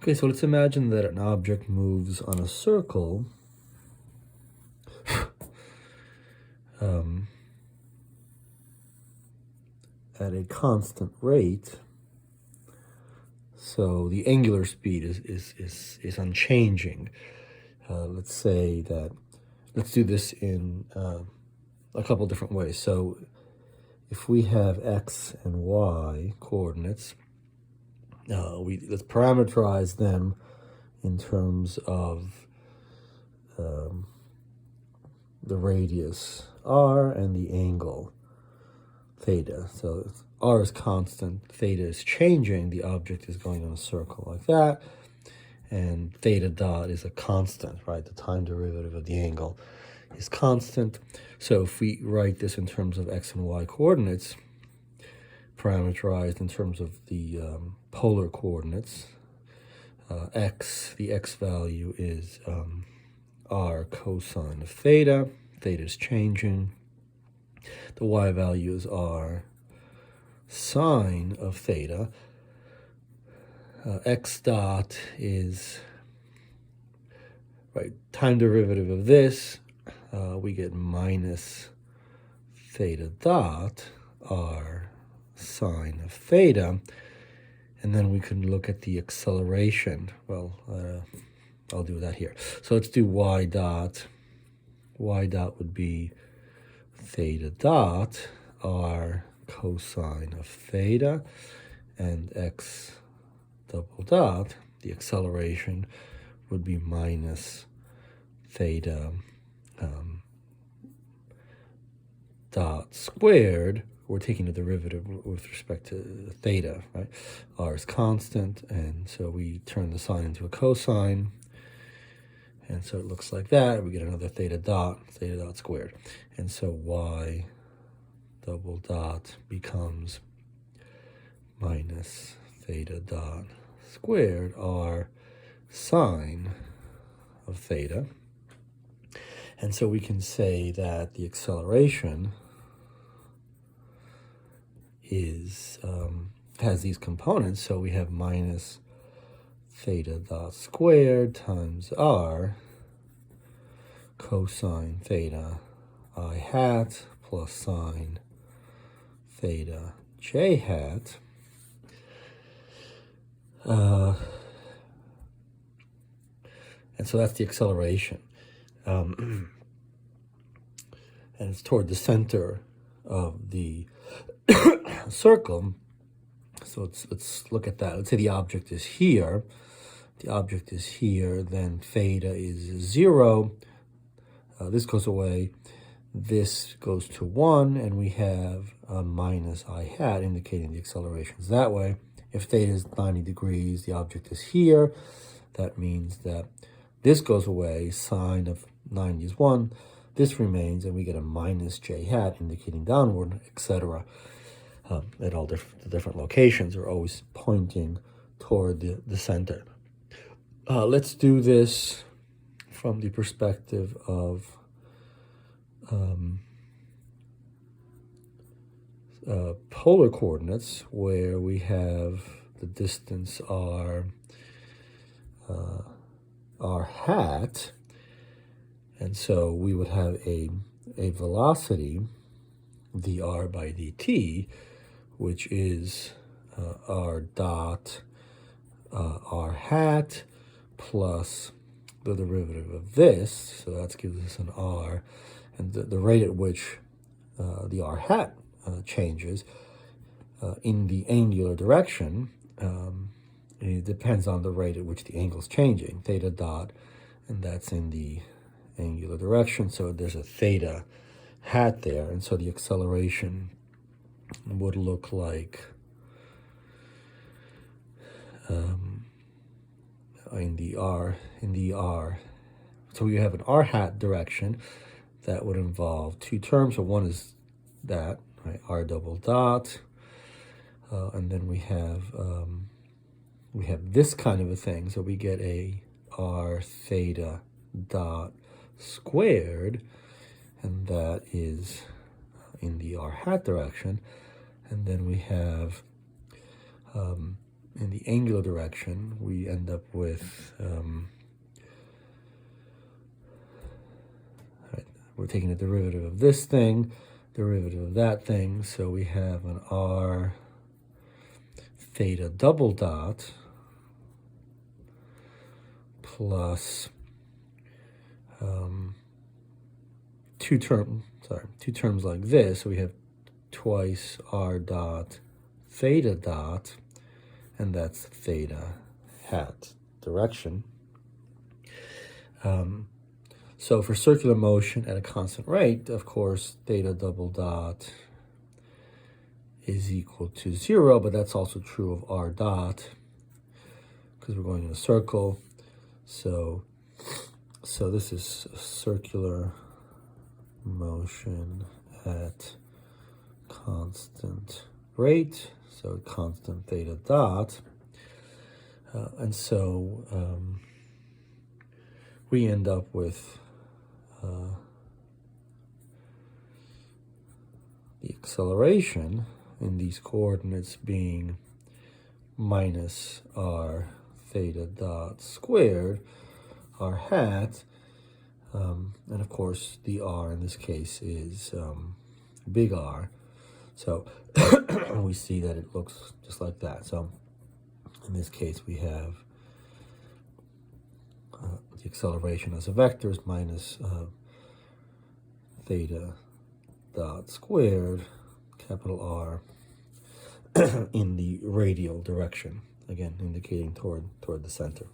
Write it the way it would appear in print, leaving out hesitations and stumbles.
Okay, so let's imagine that an object moves on a circle at a constant rate. So the angular speed is unchanging. Let's say that, let's do this in a couple different ways. So if we have x and y coordinates, let's parameterize them in terms of the radius r and the angle theta. So r is constant, theta is changing, the object is going on a circle like that, and theta dot is a constant, right? The time derivative of the angle is constant. So if we write this in terms of x and y coordinates, parameterized in terms of the polar coordinates, the x value is r cosine of theta. Theta is changing. The y value is r sine of theta. X dot is, right, time derivative of this, we get minus theta dot, r sine of theta. And then we can look at the acceleration. Well, I'll do that here. So let's do y dot. Y dot would be theta dot, r cosine of theta, and x double dot, the acceleration, would be minus theta dot squared. We're taking the derivative with respect to theta, right? R is constant, and so we turn the sine into a cosine, and so it looks like that. We get another theta dot squared. And so y double dot becomes minus theta dot squared, r sine of theta. And so we can say that the acceleration is has these components. So we have minus theta dot squared times r cosine theta I hat plus sine theta j hat. And so that's the acceleration. And it's toward the center of the circle. So let's look at that. Let's say the object is here. The object is here, then theta is 0. This goes away. This goes to 1, and we have a minus I hat indicating the accelerations that way. If theta is 90 degrees, the object is here. That means that this goes away, sine of 90 is 1. This remains, and we get a minus j hat indicating downward, etc. At all the different locations are always pointing toward the center. Let's do this from the perspective of polar coordinates, where we have the distance r hat, and so we would have a velocity dr by dt, which is r dot r hat plus the derivative of this, so that gives us an r, and the rate at which the r hat changes in the angular direction, it depends on the rate at which the angle is changing, theta dot, and that's in the angular direction, so there's a theta hat there, and so the acceleration would look like in the r. So we have an r hat direction that would involve two terms. So one is that, right, r double dot, and then we have this kind of a thing. So we get a r theta dot squared, and that is in the r hat direction. And then we have in the angular direction, we end up with, right, we're taking the derivative of this thing, derivative of that thing, so we have an r theta double dot plus two terms like this. So we have twice r dot theta dot, and that's theta hat direction. So for circular motion at a constant rate, of course, theta double dot is equal to 0, but that's also true of r dot because we're going in a circle. So this is a circular motion at constant rate, so constant theta dot. And so we end up with the acceleration in these coordinates being minus r theta dot squared, r hat, and of course the r in this case is big R. So we see that it looks just like that. So in this case we have the acceleration as a vector is minus theta dot squared, capital R, in the radial direction, again indicating toward the center.